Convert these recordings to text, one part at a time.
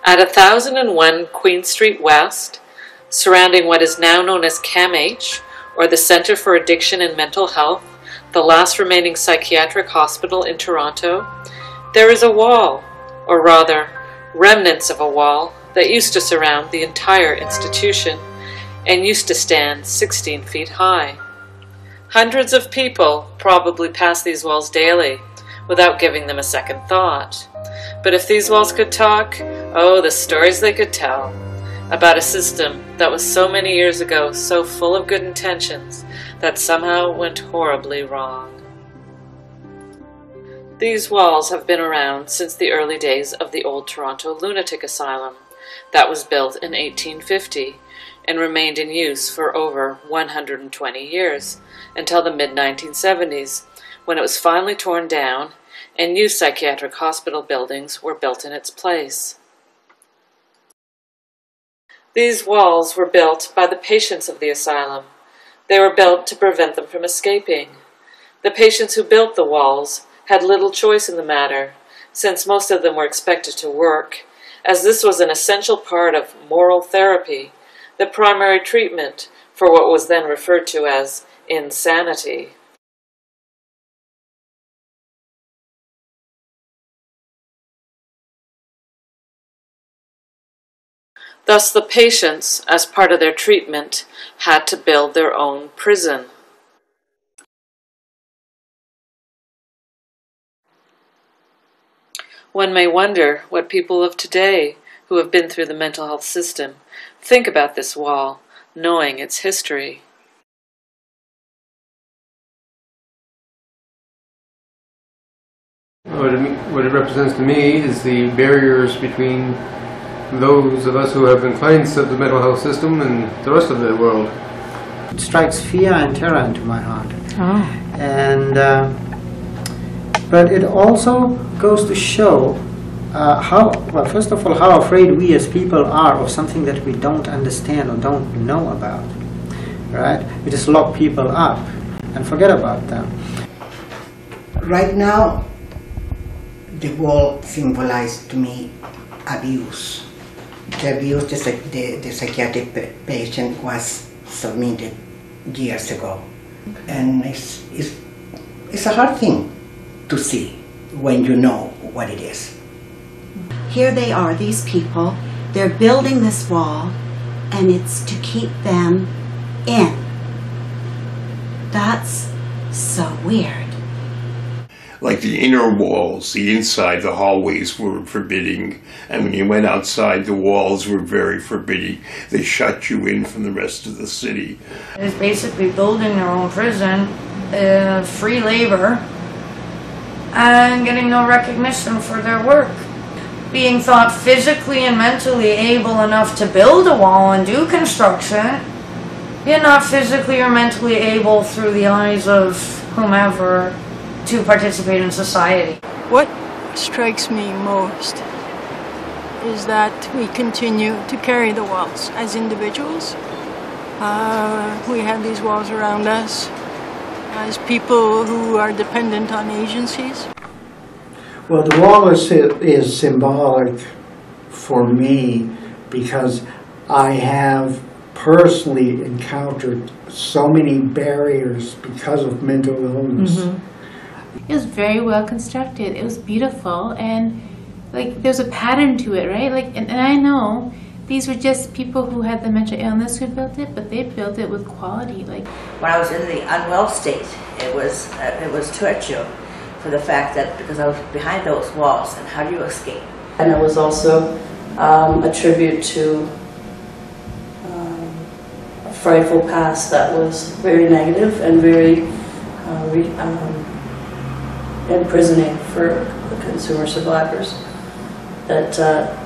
At 1001 Queen Street West, surrounding what is now known as CAMH, or the Center for Addiction and Mental Health, the last remaining psychiatric hospital in Toronto, there is a wall, or rather, remnants of a wall, that used to surround the entire institution and used to stand 16 feet high. Hundreds of people probably pass these walls daily without giving them a second thought. But if these walls could talk, oh, the stories they could tell about a system that was so many years ago so full of good intentions that somehow went horribly wrong. These walls have been around since the early days of the old Toronto Lunatic Asylum that was built in 1850 and remained in use for over 120 years until the mid-1970s, when it was finally torn down and new psychiatric hospital buildings were built in its place. These walls were built by the patients of the asylum. They were built to prevent them from escaping. The patients who built the walls had little choice in the matter, since most of them were expected to work, as this was an essential part of moral therapy, the primary treatment for what was then referred to as insanity. Thus the patients, as part of their treatment, had to build their own prison. One may wonder what people of today, who have been through the mental health system, think about this wall, knowing its history. What it represents to me is the barriers between those of us who have been clients of the mental health system and the rest of the world. It strikes fear and terror into my heart. Oh. And but it also goes to show well, first of all, how afraid we as people are of something that we don't understand or don't know about. Right? We just lock people up and forget about them. Right now, the wall symbolized to me abuse. The abuse the psychiatric patient was submitted years ago. And it's a hard thing to see when you know what it is. Here they are, these people, they're building this wall, and it's to keep them in. That's so weird. Like the inner walls, the inside, the hallways were forbidding, and when you went outside, the walls were very forbidding. They shut you in from the rest of the city. It's basically building their own prison, free labor, and getting no recognition for their work. Being thought physically and mentally able enough to build a wall and do construction, yet not physically or mentally able through the eyes of whomever to participate in society. What strikes me most is that we continue to carry the walls as individuals. We have these walls around us as people who are dependent on agencies. Well, the wall is symbolic for me because I have personally encountered so many barriers because of mental illness. Mm-hmm. It was very well constructed. It was beautiful, and like there's a pattern to it, right? Like, and I know these were just people who had the mental illness who built it, but they built it with quality. Like when I was in the unwell state, it was torture for the fact that because I was behind those walls, and how do you escape? And it was also a tribute to a frightful past that was very negative and very imprisoning for the consumer survivors, that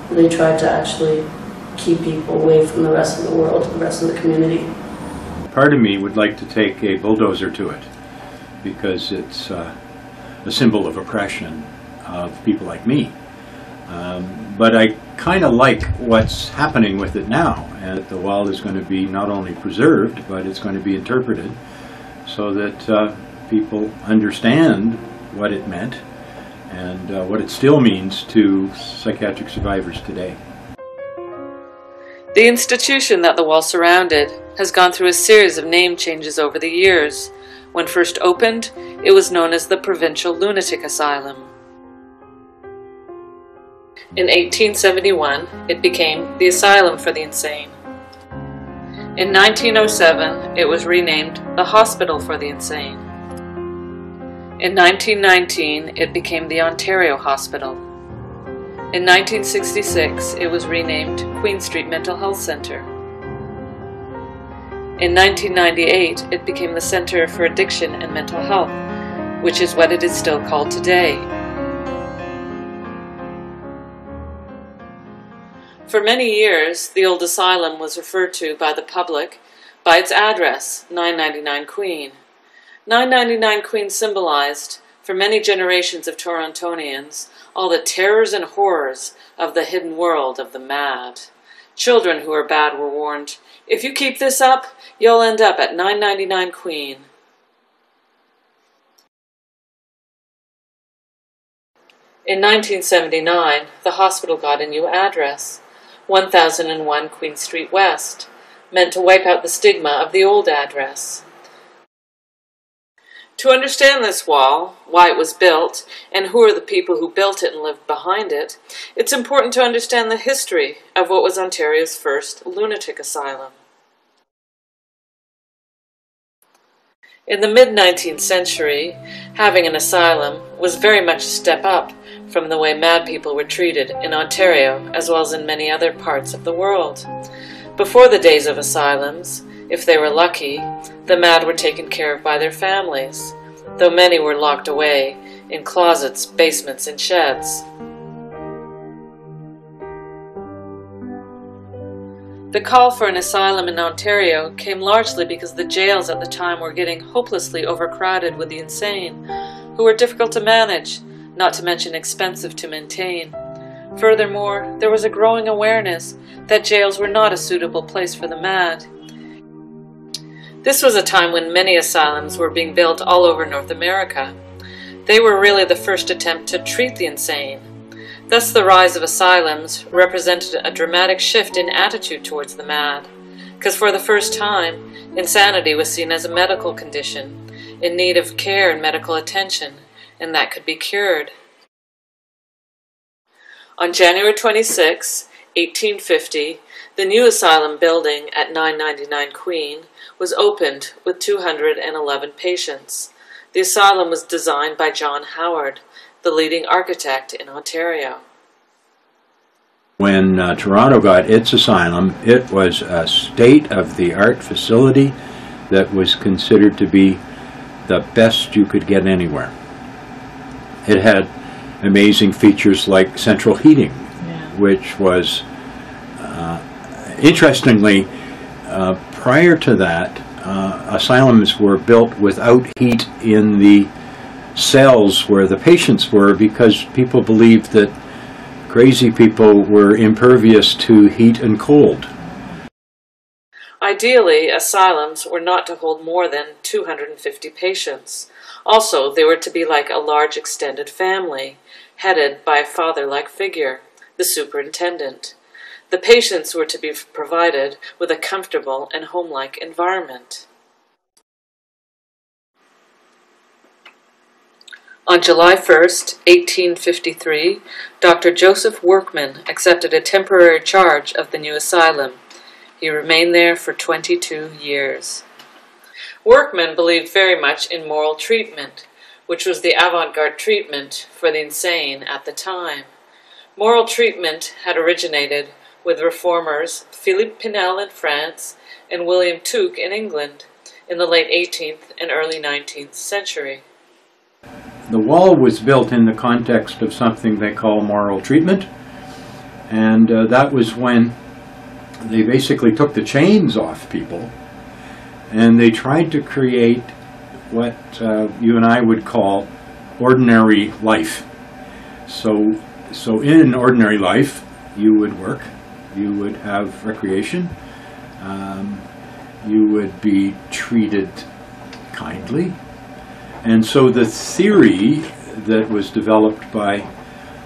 they tried to actually keep people away from the rest of the world, the rest of the community. Part of me would like to take a bulldozer to it because it's a symbol of oppression of people like me. But I kind of like what's happening with it now, and the wall is going to be not only preserved, but it's going to be interpreted so that people understand what it meant and what it still means to psychiatric survivors today. The institution that the wall surrounded has gone through a series of name changes over the years. When first opened, it was known as the Provincial Lunatic Asylum. In 1871, it became the Asylum for the Insane. In 1907, it was renamed the Hospital for the Insane. In 1919, it became the Ontario Hospital. In 1966, it was renamed Queen Street Mental Health Centre. In 1998, it became the Centre for Addiction and Mental Health, which is what it is still called today. For many years, the old asylum was referred to by the public by its address, 999 Queen. 999 Queen symbolized, for many generations of Torontonians, all the terrors and horrors of the hidden world of the mad. Children who are bad were warned, if you keep this up, you'll end up at 999 Queen. In 1979, the hospital got a new address, 1001 Queen Street West, meant to wipe out the stigma of the old address. To understand this wall, why it was built, and who are the people who built it and lived behind it, it's important to understand the history of what was Ontario's first lunatic asylum. In the mid-19th century, having an asylum was very much a step up from the way mad people were treated in Ontario as well as in many other parts of the world. Before the days of asylums, if they were lucky, the mad were taken care of by their families, though many were locked away in closets, basements, and sheds. The call for an asylum in Ontario came largely because the jails at the time were getting hopelessly overcrowded with the insane, who were difficult to manage, not to mention expensive to maintain. Furthermore, there was a growing awareness that jails were not a suitable place for the mad. This was a time when many asylums were being built all over North America. They were really the first attempt to treat the insane. Thus the rise of asylums represented a dramatic shift in attitude towards the mad, because for the first time, insanity was seen as a medical condition, in need of care and medical attention, and that could be cured. On January 26, 1850, the new asylum building at 999 Queen was opened with 211 patients. The asylum was designed by John Howard, the leading architect in Ontario. When Toronto got its asylum, it was a state-of-the-art facility that was considered to be the best you could get anywhere. It had amazing features like central heating, which was, interestingly, prior to that, asylums were built without heat in the cells where the patients were because people believed that crazy people were impervious to heat and cold. Ideally, asylums were not to hold more than 250 patients. Also, they were to be like a large extended family, headed by a father-like figure, the superintendent. The patients were to be provided with a comfortable and home-like environment. On July 1, 1853, Dr. Joseph Workman accepted a temporary charge of the new asylum. He remained there for 22 years. Workman believed very much in moral treatment, which was the avant-garde treatment for the insane at the time. Moral treatment had originated with reformers Philippe Pinel in France and William Tuke in England in the late 18th and early 19th century. The wall was built in the context of something they call moral treatment, and that was when they basically took the chains off people and they tried to create what you and I would call ordinary life. So in ordinary life, you would work, you would have recreation, you would be treated kindly. And so the theory that was developed by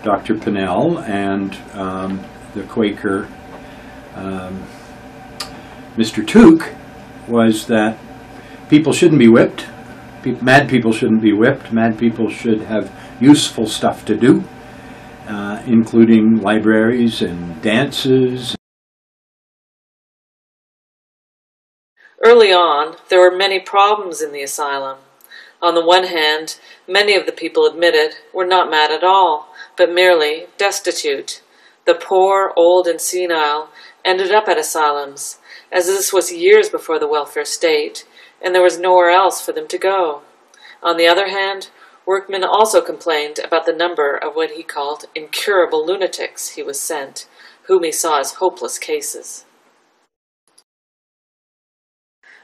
Dr. Pinel and the Quaker Mr. Tuke was that people shouldn't be whipped. Mad people shouldn't be whipped. Mad people should have useful stuff to do, including libraries and dances. Early on, there were many problems in the asylum. On the one hand, many of the people admitted were not mad at all, but merely destitute. The poor, old, and senile ended up at asylums, as this was years before the welfare state, and there was nowhere else for them to go. On the other hand, Workman also complained about the number of what he called incurable lunatics he was sent, whom he saw as hopeless cases.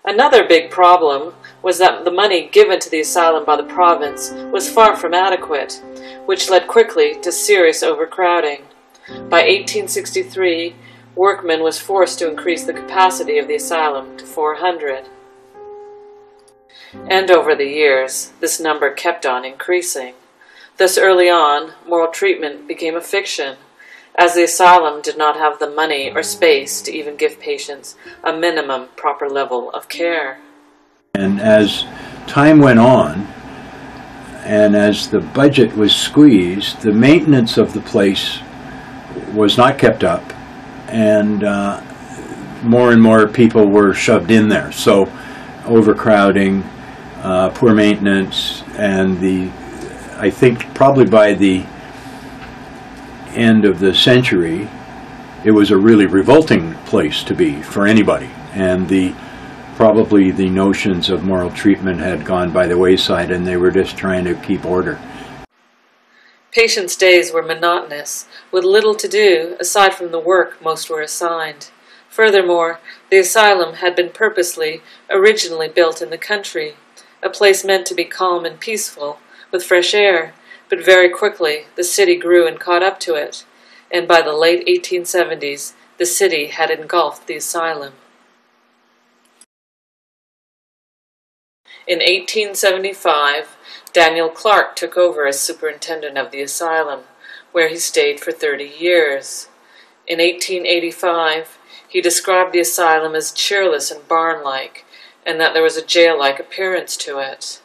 Another big problem was that the money given to the asylum by the province was far from adequate, which led quickly to serious overcrowding. By 1863, Workman was forced to increase the capacity of the asylum to 400. And over the years, this number kept on increasing. Thus early on, moral treatment became a fiction, as the asylum did not have the money or space to even give patients a minimum proper level of care. And as time went on, and as the budget was squeezed, the maintenance of the place was not kept up, and more people were shoved in there. So overcrowding, poor maintenance, and I think probably by the end of the century, it was a really revolting place to be for anybody, and probably the notions of moral treatment had gone by the wayside, and they were just trying to keep order. Patients' days were monotonous, with little to do aside from the work most were assigned. Furthermore, the asylum had been purposely, originally built in the country, a place meant to be calm and peaceful, with fresh air, but very quickly the city grew and caught up to it, and by the late 1870s the city had engulfed the asylum. In 1875, Daniel Clark took over as superintendent of the asylum, where he stayed for 30 years. In 1885, he described the asylum as cheerless and barn-like, and that there was a jail-like appearance to it.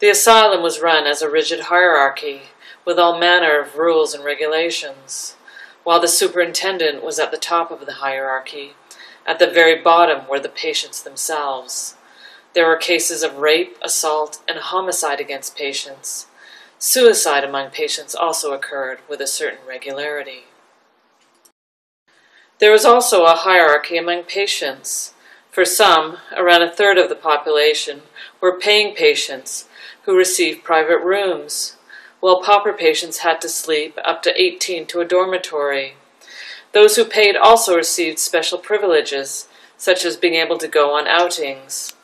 The asylum was run as a rigid hierarchy, with all manner of rules and regulations. While the superintendent was at the top of the hierarchy, at the very bottom were the patients themselves. There were cases of rape, assault, and homicide against patients. Suicide among patients also occurred with a certain regularity. There was also a hierarchy among patients. For some, around a third of the population were paying patients who received private rooms, while pauper patients had to sleep up to 18 to a dormitory. Those who paid also received special privileges, such as being able to go on outings.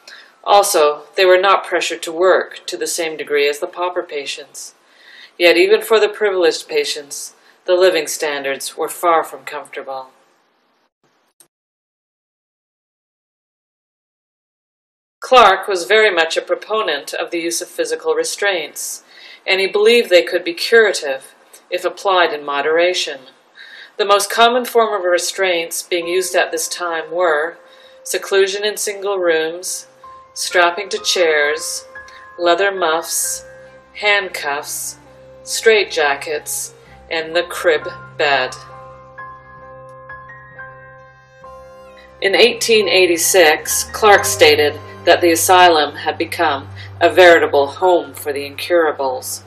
Also, they were not pressured to work to the same degree as the pauper patients. Yet even for the privileged patients, the living standards were far from comfortable. Clark was very much a proponent of the use of physical restraints, and he believed they could be curative if applied in moderation. The most common form of restraints being used at this time were seclusion in single rooms, strapping to chairs, leather muffs, handcuffs, straitjackets, and the crib bed. In 1886, Clark stated that the asylum had become a veritable home for the incurables.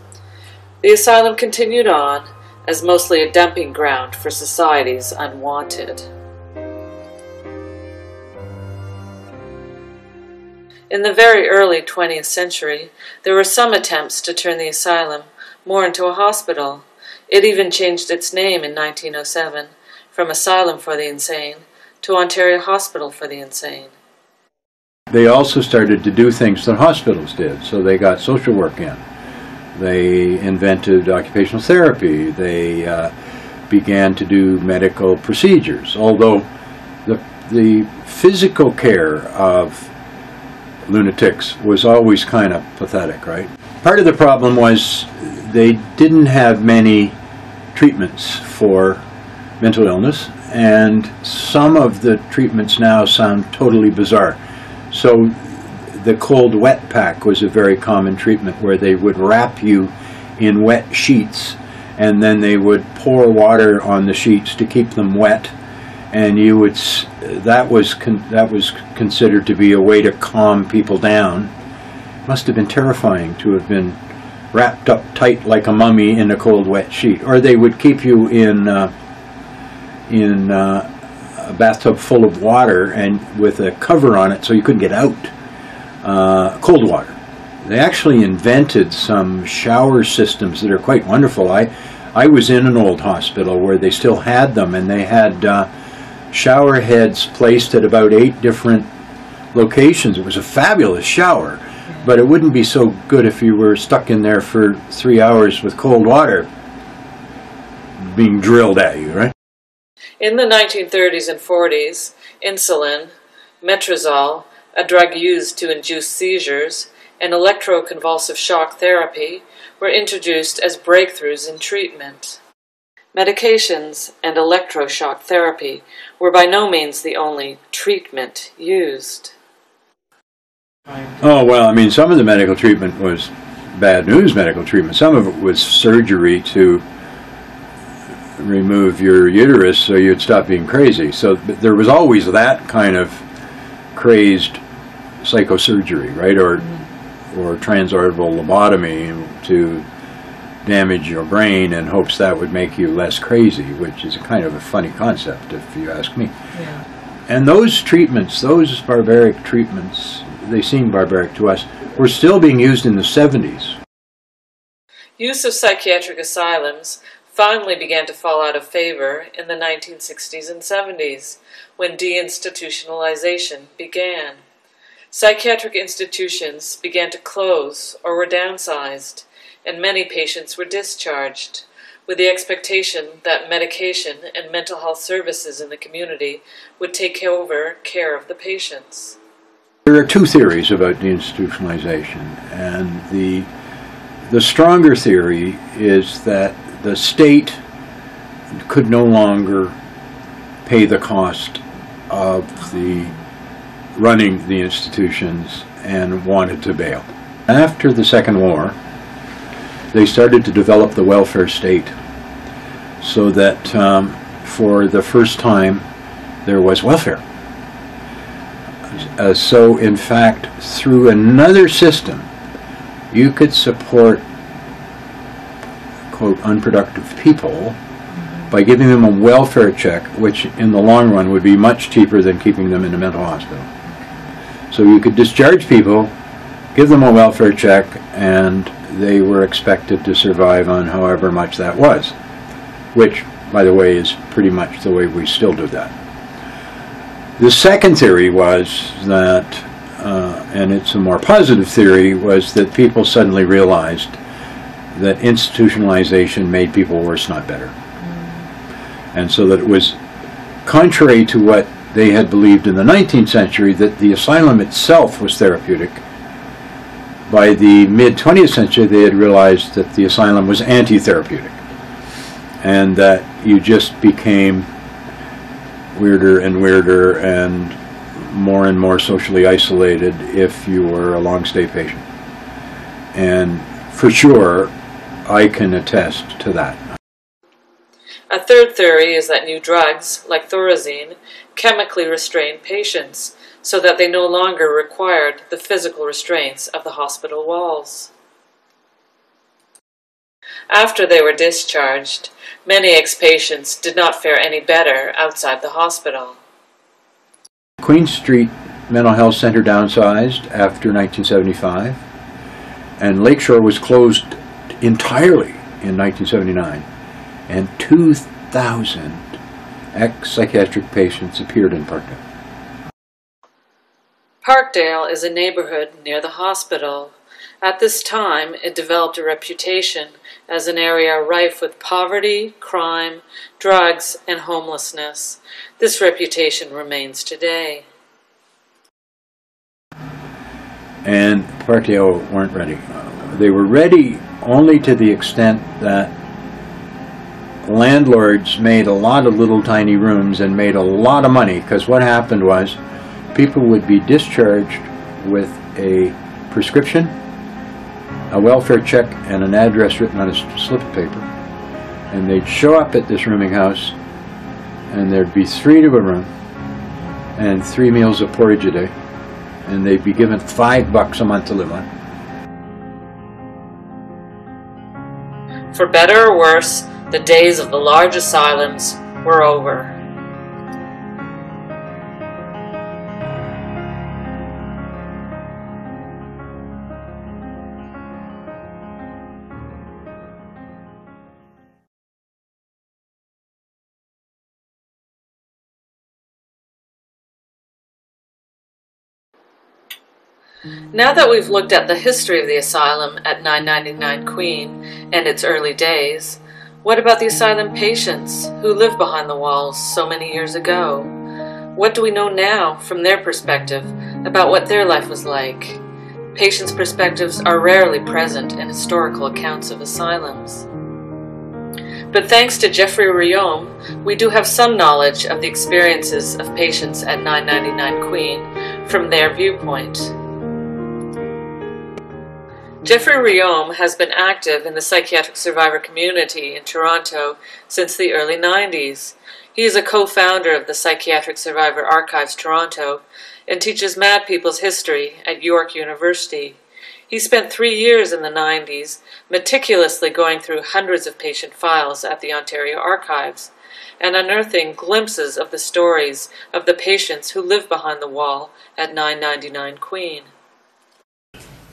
The asylum continued on as mostly a dumping ground for society's unwanted. In the very early 20th century, there were some attempts to turn the asylum more into a hospital. It even changed its name in 1907 from Asylum for the Insane to Ontario Hospital for the Insane. They also started to do things that hospitals did, so they got social work in. They invented occupational therapy. They began to do medical procedures, although the physical care of lunatics was always kind of pathetic, right? Part of the problem was they didn't have many treatments for mental illness, and some of the treatments now sound totally bizarre. So the cold wet pack was a very common treatment, where they would wrap you in wet sheets, and then they would pour water on the sheets to keep them wet, and you would that was considered to be a way to calm people down. It must have been terrifying to have been wrapped up tight like a mummy in a cold wet sheet. Or they would keep you in a bathtub full of water and with a cover on it so you couldn't get out. Cold water. They actually invented some shower systems that are quite wonderful. I was in an old hospital where they still had them, and they had shower heads placed at about 8 different locations. It was a fabulous shower, but it wouldn't be so good if you were stuck in there for 3 hours with cold water being drilled at you, right? In the 1930s and 40s, insulin, metrazole, a drug used to induce seizures, and electroconvulsive shock therapy were introduced as breakthroughs in treatment. Medications and electroshock therapy were by no means the only treatment used. Oh, well, I mean, some of the medical treatment was bad news medical treatment. Some of it was surgery to remove your uterus so you'd stop being crazy. So there was always that kind of crazed psychosurgery, right? Or transorbital lobotomy to damage your brain in hopes that would make you less crazy, which is a kind of a funny concept, if you ask me. Yeah. And those treatments, those barbaric treatments, they seem barbaric to us, were still being used in the 70s. Use of psychiatric asylums finally began to fall out of favor in the 1960s and 70s, when deinstitutionalization began. Psychiatric institutions began to close or were downsized, and many patients were discharged, with the expectation that medication and mental health services in the community would take over care of the patients. There are 2 theories about deinstitutionalization, and the stronger theory is that the state could no longer pay the cost of running the institutions and wanted to bail. After the Second War, they started to develop the welfare state so that for the first time there was welfare. So in fact, through another system, you could support, quote, unproductive people by giving them a welfare check, which in the long run would be much cheaper than keeping them in a mental hospital. So you could discharge people, give them a welfare check, and they were expected to survive on however much that was, which, by the way, is pretty much the way we still do that. The second theory was that, and it's a more positive theory, was that people suddenly realized that institutionalization made people worse, not better. And so that it was contrary to what they had believed in the 19th century, that the asylum itself was therapeutic. By the mid-20th century, they had realized that the asylum was anti-therapeutic, and that you just became weirder and weirder and more socially isolated if you were a long-stay patient. And for sure, I can attest to that. A third theory is that new drugs, like thorazine, chemically restrain patients so that they no longer required the physical restraints of the hospital walls. After they were discharged, many ex-patients did not fare any better outside the hospital. Queen Street Mental Health Center downsized after 1975, and Lakeshore was closed entirely in 1979, and 2,000 ex-psychiatric patients appeared in Parkdale. Parkdale is a neighborhood near the hospital. At this time, it developed a reputation as an area rife with poverty, crime, drugs, and homelessness. This reputation remains today. And Parkdale weren't ready. They were ready only to the extent that landlords made a lot of little tiny rooms and made a lot of money, because what happened was people would be discharged with a prescription, a welfare check, and an address written on a slip of paper. And they'd show up at this rooming house, and there'd be 3 to a room and 3 meals of porridge a day, and they'd be given $5 a month to live on. For better or worse, the days of the large asylums were over. Now that we've looked at the history of the asylum at 999 Queen and its early days, what about the asylum patients who lived behind the walls so many years ago? What do we know now from their perspective about what their life was like? Patients' perspectives are rarely present in historical accounts of asylums. But thanks to Jeffrey Riom, we do have some knowledge of the experiences of patients at 999 Queen from their viewpoint. Jeffrey Riom has been active in the psychiatric survivor community in Toronto since the early 90s. He is a co-founder of the Psychiatric Survivor Archives Toronto and teaches Mad People's History at York University. He spent 3 years in the 90s meticulously going through hundreds of patient files at the Ontario Archives and unearthing glimpses of the stories of the patients who live behind the wall at 999 Queen.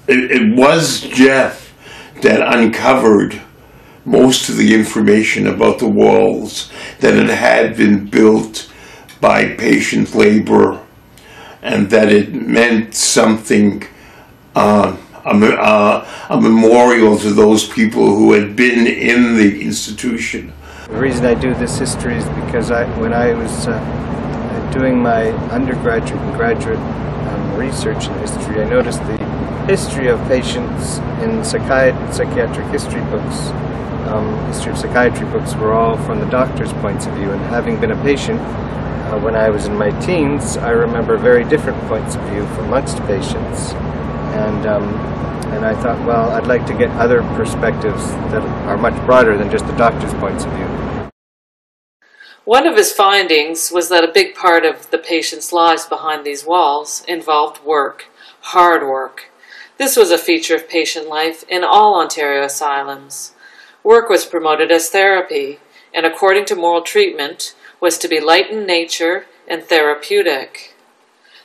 It was Jeff that uncovered most of the information about the walls, that it had been built by patient labor and that it meant something, a memorial to those people who had been in the institution. The reason I do this history is because when I was doing my undergraduate and graduate research in history, I noticed the history of patients in psychiatric history books, history of psychiatry books, were all from the doctor's points of view. And having been a patient when I was in my teens, I remember very different points of view from amongst patients. And I thought, well, I'd like to get other perspectives that are much broader than just the doctor's points of view. One of his findings was that a big part of the patients' lives behind these walls involved work, hard work. This was a feature of patient life in all Ontario asylums. Work was promoted as therapy, and according to moral treatment, was to be light in nature and therapeutic.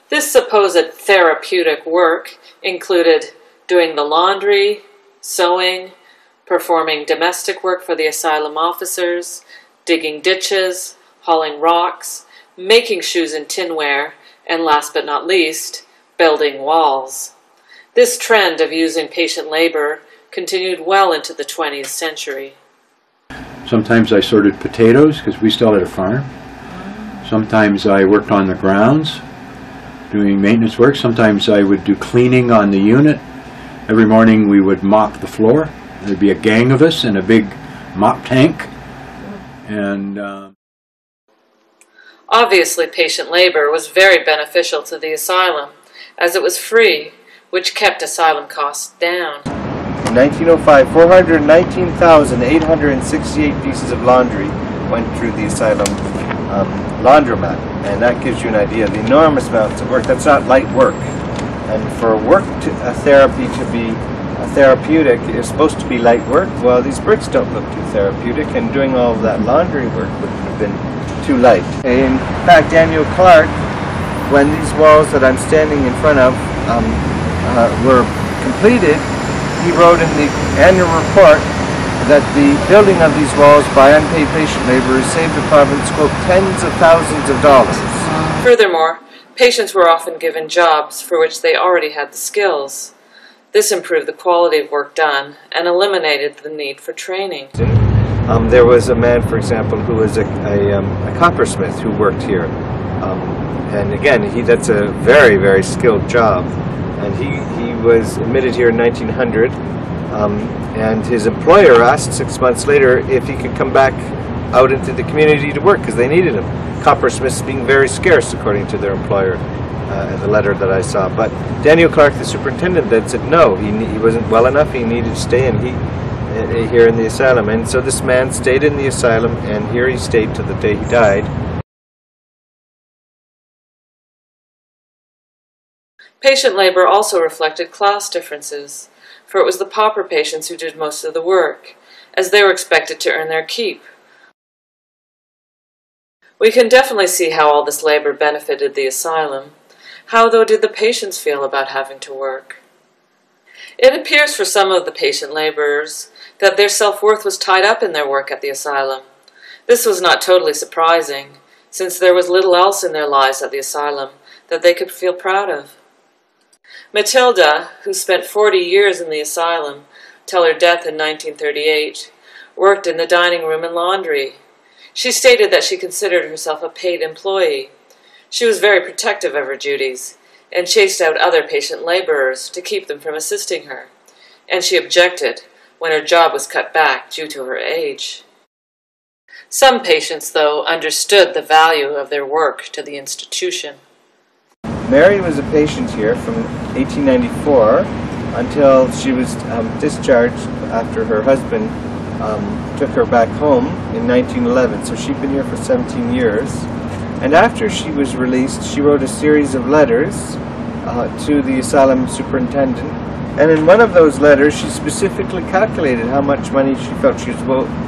This supposed therapeutic work included doing the laundry, sewing, performing domestic work for the asylum officers, digging ditches, hauling rocks, making shoes and tinware, and last but not least, building walls. This trend of using patient labor continued well into the 20th century. Sometimes I sorted potatoes, because we still had a farm. Sometimes I worked on the grounds, doing maintenance work. Sometimes I would do cleaning on the unit. Every morning we would mop the floor. There'd be a gang of us in a big mop tank. And obviously, patient labor was very beneficial to the asylum, as it was free, which kept asylum costs down. In 1905, 419,868 pieces of laundry went through the asylum laundromat, and that gives you an idea of the enormous amounts of work. That's not light work. And for therapy to be therapeutic, it's supposed to be light work. Well, these bricks don't look too therapeutic, and doing all of that laundry work would have been too light. In fact, Daniel Clark, when these walls that I'm standing in front of were completed, he wrote in the annual report that the building of these walls by unpaid patient laborers saved the province, quote, tens of thousands of dollars. Furthermore, patients were often given jobs for which they already had the skills. This improved the quality of work done and eliminated the need for training. There was a man, for example, who was a coppersmith who worked here. And again, that's a very, very skilled job. And he was admitted here in 1900, and his employer asked 6 months later if he could come back out into the community to work because they needed them. Coppersmiths being very scarce, according to their employer, in the letter that I saw. But Daniel Clark, the superintendent, then said no, he wasn't well enough, he needed to stay here in the asylum. And so this man stayed in the asylum, and here he stayed till the day he died. Patient labor also reflected class differences, for it was the pauper patients who did most of the work, as they were expected to earn their keep. We can definitely see how all this labor benefited the asylum. How, though, did the patients feel about having to work? It appears for some of the patient laborers that their self-worth was tied up in their work at the asylum. This was not totally surprising, since there was little else in their lives at the asylum that they could feel proud of. Matilda, who spent 40 years in the asylum till her death in 1938, worked in the dining room and laundry. She stated that she considered herself a paid employee. She was very protective of her duties and chased out other patient laborers to keep them from assisting her, and she objected when her job was cut back due to her age. Some patients, though, understood the value of their work to the institution. Mary was a patient here from 1894 until she was discharged after her husband took her back home in 1911. So she'd been here for 17 years. And after she was released, she wrote a series of letters to the asylum superintendent. And in one of those letters, she specifically calculated how much money she felt she was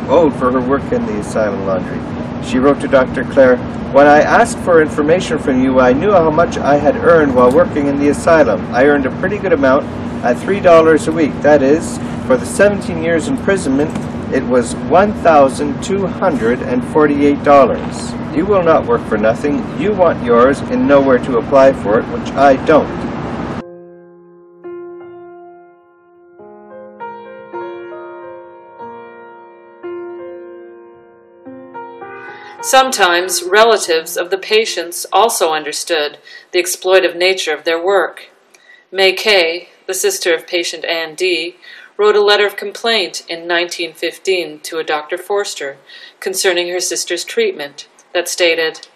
owed for her work in the asylum laundry. She wrote to Dr. Clare, "When I asked for information from you, I knew how much I had earned while working in the asylum. I earned a pretty good amount at $3 a week. That is, for the 17 years imprisonment, it was $1,248. You will not work for nothing. You want yours and know where to apply for it, which I don't." Sometimes relatives of the patients also understood the exploitive nature of their work. May Kay, the sister of patient Ann D., wrote a letter of complaint in 1915 to a Dr. Forster concerning her sister's treatment that stated,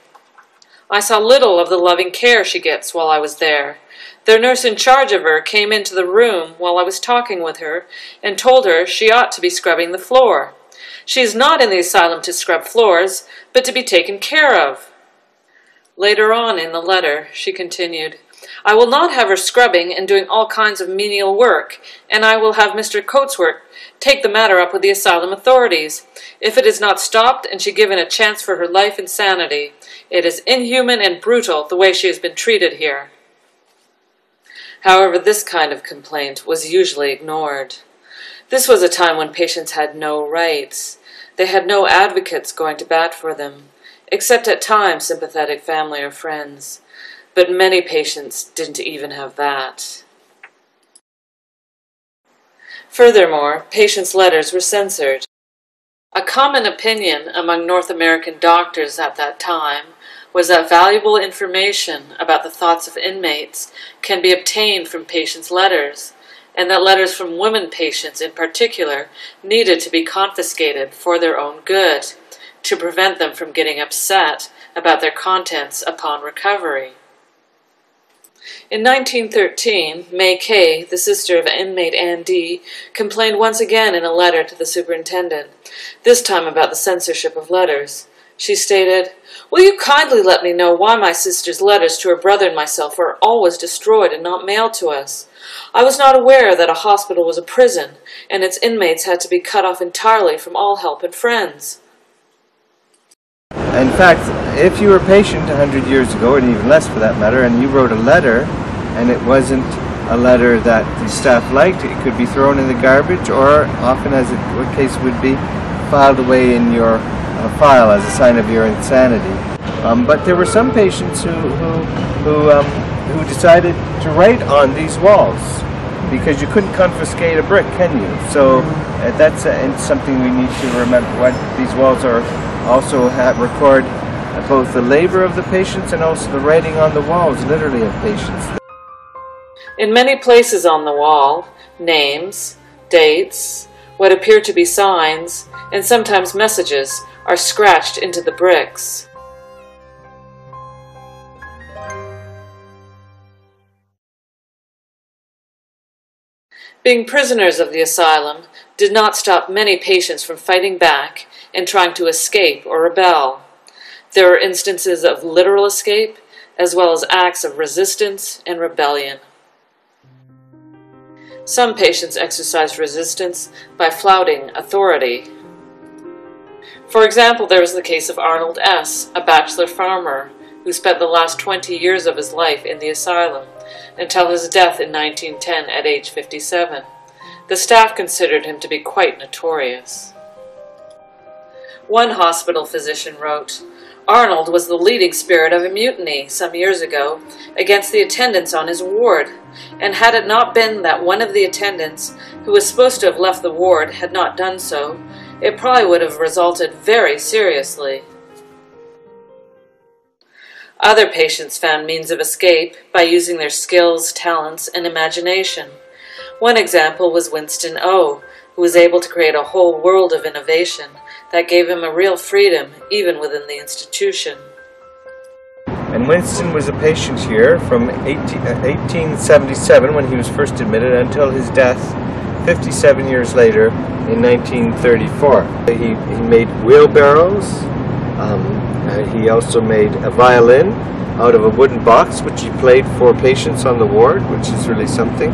"I saw little of the loving care she gets while I was there. Their nurse in charge of her came into the room while I was talking with her and told her she ought to be scrubbing the floor. She is not in the asylum to scrub floors, but to be taken care of." Later on in the letter, she continued, "I will not have her scrubbing and doing all kinds of menial work, and I will have Mr. Coatsworth take the matter up with the asylum authorities. If it is not stopped and she given a chance for her life and sanity, it is inhuman and brutal the way she has been treated here." However, this kind of complaint was usually ignored. This was a time when patients had no rights. They had no advocates going to bat for them, except at times sympathetic family or friends. But many patients didn't even have that. Furthermore, patients' letters were censored. A common opinion among North American doctors at that time was that valuable information about the thoughts of inmates can be obtained from patients' letters, and that letters from women patients in particular needed to be confiscated for their own good, to prevent them from getting upset about their contents upon recovery. In 1913, May Kay, the sister of inmate Ann D., complained once again in a letter to the superintendent, this time about the censorship of letters. She stated, "Will you kindly let me know why my sister's letters to her brother and myself are always destroyed and not mailed to us? I was not aware that a hospital was a prison, and its inmates had to be cut off entirely from all help and friends." In fact, if you were a patient 100 years ago, and even less for that matter, and you wrote a letter, and it wasn't a letter that the staff liked, it could be thrown in the garbage, or often, as the case would be, filed away in your file as a sign of your insanity. But there were some patients who decided to write on these walls, because you couldn't confiscate a brick, can you? So that's something we need to remember. What these walls are also record both the labor of the patients and also the writing on the walls, literally, of patients. In many places on the wall, names, dates, what appear to be signs, and sometimes messages are scratched into the bricks. Being prisoners of the asylum did not stop many patients from fighting back and trying to escape or rebel. There were instances of literal escape, as well as acts of resistance and rebellion. Some patients exercised resistance by flouting authority. For example, there was the case of Arnold S., a bachelor farmer who spent the last 20 years of his life in the asylum until his death in 1910 at age 57. The staff considered him to be quite notorious. One hospital physician wrote, "Arnold was the leading spirit of a mutiny some years ago against the attendants on his ward, and had it not been that one of the attendants, who was supposed to have left the ward, had not done so, it probably would have resulted very seriously." Other patients found means of escape by using their skills, talents, and imagination. One example was Winston O., who was able to create a whole world of innovation that gave him a real freedom even within the institution. And Winston was a patient here from 1877 when he was first admitted until his death 57 years later in 1934. He made wheelbarrows. He also made a violin out of a wooden box, which he played for patients on the ward, which is really something.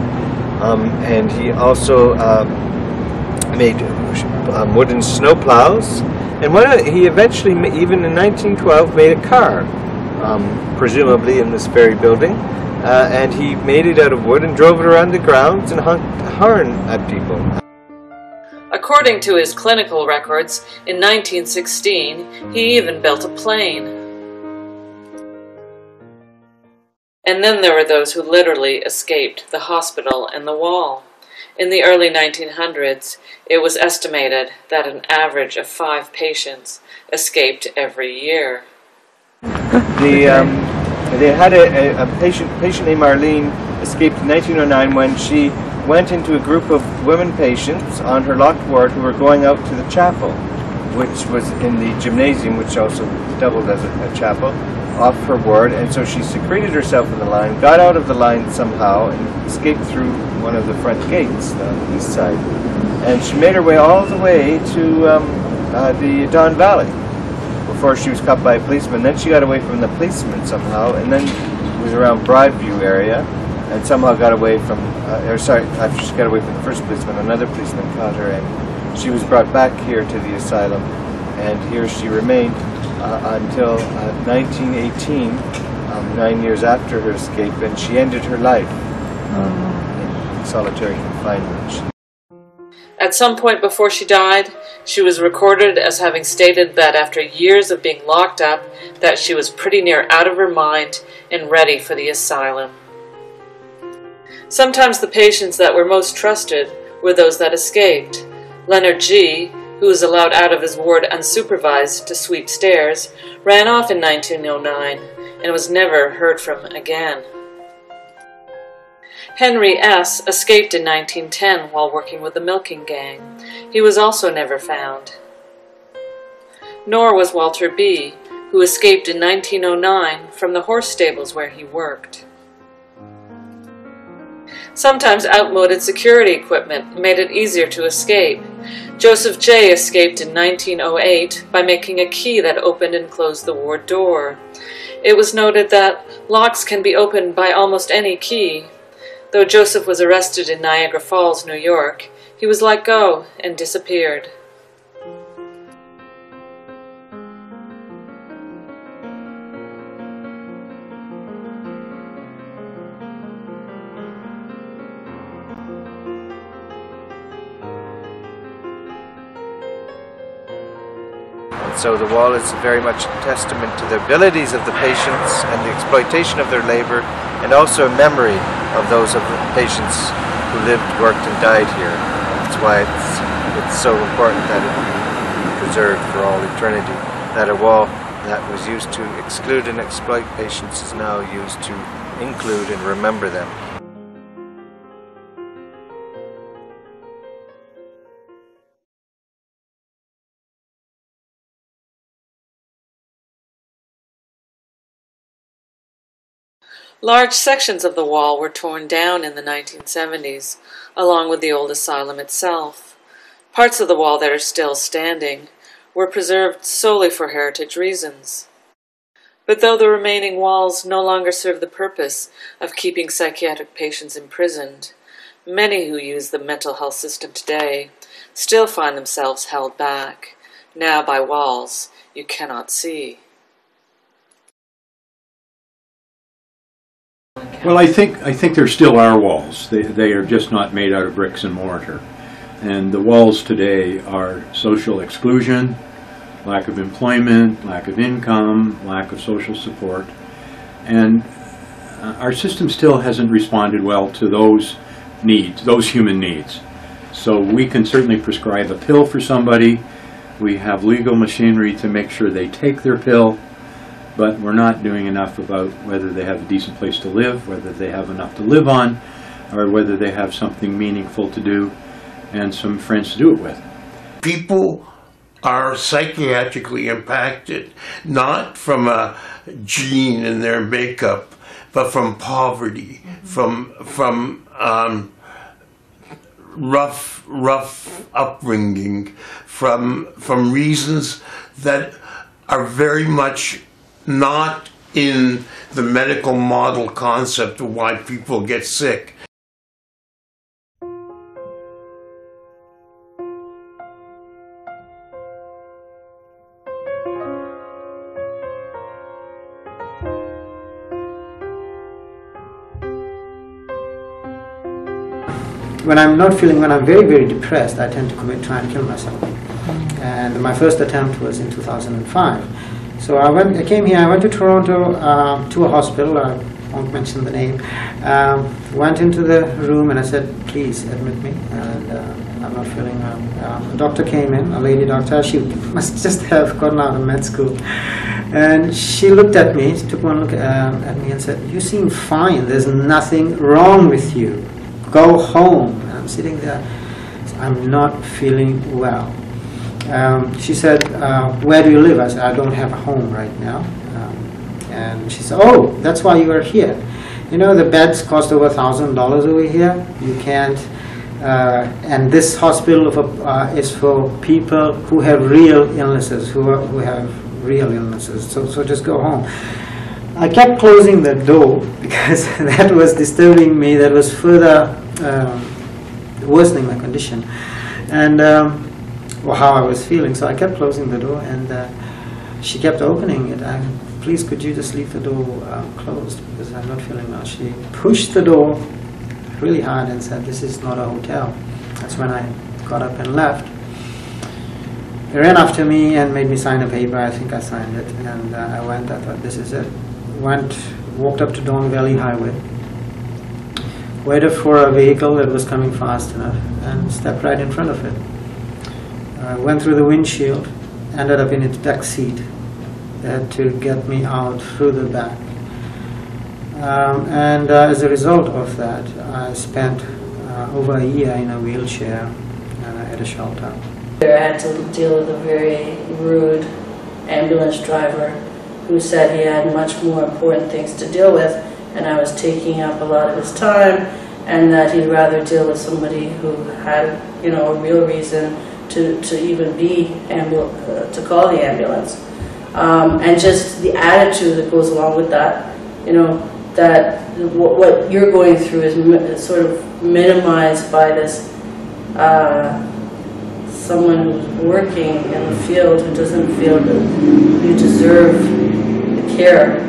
And he also made wooden snow plows. And he eventually, even in 1912, made a car, presumably in this very building. And he made it out of wood and drove it around the grounds and honked a horn at people. According to his clinical records, in 1916, he even built a plane. And then there were those who literally escaped the hospital and the wall. In the early 1900s, it was estimated that an average of 5 patients escaped every year. They had a patient named Arlene escaped in 1909 when she went into a group of women patients on her locked ward who were going out to the chapel, which was in the gymnasium, which also doubled as a chapel, off her ward. And so she secreted herself in the line, got out of the line somehow, and escaped through one of the front gates on the east side. And she made her way all the way to the Don Valley before she was caught by a policeman. Then she got away from the policeman somehow, and then it was around Broadview area, and somehow got away from, after she got away from the first policeman, another policeman caught her, and she was brought back here to the asylum, and here she remained until 1918, 9 years after her escape, and she ended her life in solitary confinement. At some point before she died, she was recorded as having stated that after years of being locked up, that she was pretty near out of her mind and ready for the asylum. Sometimes the patients that were most trusted were those that escaped. Leonard G., who was allowed out of his ward unsupervised to sweep stairs, ran off in 1909 and was never heard from again. Henry S. escaped in 1910 while working with the milking gang. He was also never found. Nor was Walter B., who escaped in 1909 from the horse stables where he worked. Sometimes outmoded security equipment made it easier to escape. Joseph J. escaped in 1908 by making a key that opened and closed the ward door. It was noted that locks can be opened by almost any key. Though Joseph was arrested in Niagara Falls, New York, he was let go and disappeared. So the wall is very much a testament to the abilities of the patients and the exploitation of their labor, and also a memory of those of the patients who lived, worked, and died here. That's why it's so important that it be preserved for all eternity. That a wall that was used to exclude and exploit patients is now used to include and remember them. Large sections of the wall were torn down in the 1970s, along with the old asylum itself. Parts of the wall that are still standing were preserved solely for heritage reasons. But though the remaining walls no longer serve the purpose of keeping psychiatric patients imprisoned, many who use the mental health system today still find themselves held back, now by walls you cannot see. Well, I think there still are walls. They are just not made out of bricks and mortar. And the walls today are social exclusion, lack of employment, lack of income, lack of social support. And our system still hasn't responded well to those needs, those human needs. So we can certainly prescribe a pill for somebody. We have legal machinery to make sure they take their pill. But we're not doing enough about whether they have a decent place to live, whether they have enough to live on, or whether they have something meaningful to do and some friends to do it with. People are psychiatrically impacted, not from a gene in their makeup, but from poverty, from rough upbringing, from reasons that are very much not in the medical model concept of why people get sick. When I'm very, very depressed, I tend to try and kill myself. And my first attempt was in 2005. So I came here, I went to Toronto to a hospital, I won't mention the name, went into the room and I said, please admit me, and I'm not feeling well. A doctor came in, a lady doctor, she must just have gotten out of med school, and she looked at me, took one look at me and said, you seem fine, there's nothing wrong with you, go home. And I'm sitting there, I'm not feeling well. She said, where do you live? I said, I don't have a home right now. And she said, oh, that's why you are here. You know, the beds cost over $1,000 over here. You can't, and this hospital is for people who have real illnesses, who have real illnesses. So just go home. I kept closing the door because that was disturbing me. That was further worsening my condition. And or how I was feeling, so I kept closing the door, and she kept opening it. Please, could you just leave the door closed, because I'm not feeling well. She pushed the door really hard and said, this is not a hotel. That's when I got up and left. They ran after me and made me sign a paper. I think I signed it, and I went. I thought, this is it. Walked up to Don Valley Highway, waited for a vehicle that was coming fast enough, and stepped right in front of it. Went through the windshield, ended up in its back seat. They had to get me out through the back. And as a result of that, I spent over a year in a wheelchair at a shelter. I had to deal with a very rude ambulance driver who said he had much more important things to deal with, and I was taking up a lot of his time, and that he'd rather deal with somebody who had, you know, a real reason to even be to call the ambulance, and just the attitude that goes along with that. You know, that what you're going through is sort of minimized by this someone who's working in the field who doesn't feel that you deserve the care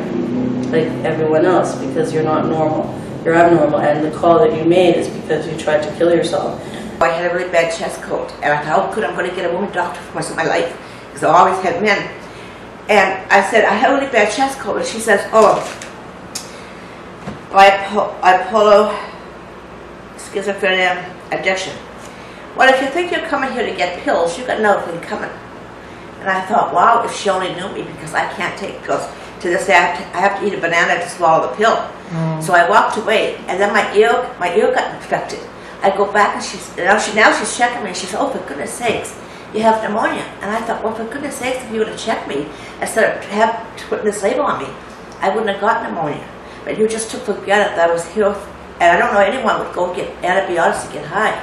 like everyone else because you're not normal, you're abnormal, and the call that you made is because you tried to kill yourself. I had a really bad chest cold, and I thought, how good I'm going to get a woman doctor for the rest of my life, because I always had men. And I said, I have a really bad chest cold, and she says, oh, bipolar schizophrenia addiction. Well, if you think you're coming here to get pills, you got to know if you're coming. And I thought, wow, if she only knew me, because I can't take pills. To this day, I have to eat a banana to swallow the pill. So I walked away, and then my ear got infected. I go back, and now she's checking me, and she says, oh, for goodness sakes, you have pneumonia. And I thought, well, for goodness sakes, if you would have checked me, instead of putting this label on me, I wouldn't have got pneumonia. But you just took forget it. That was here, and I don't know anyone would go get antibiotics to get high.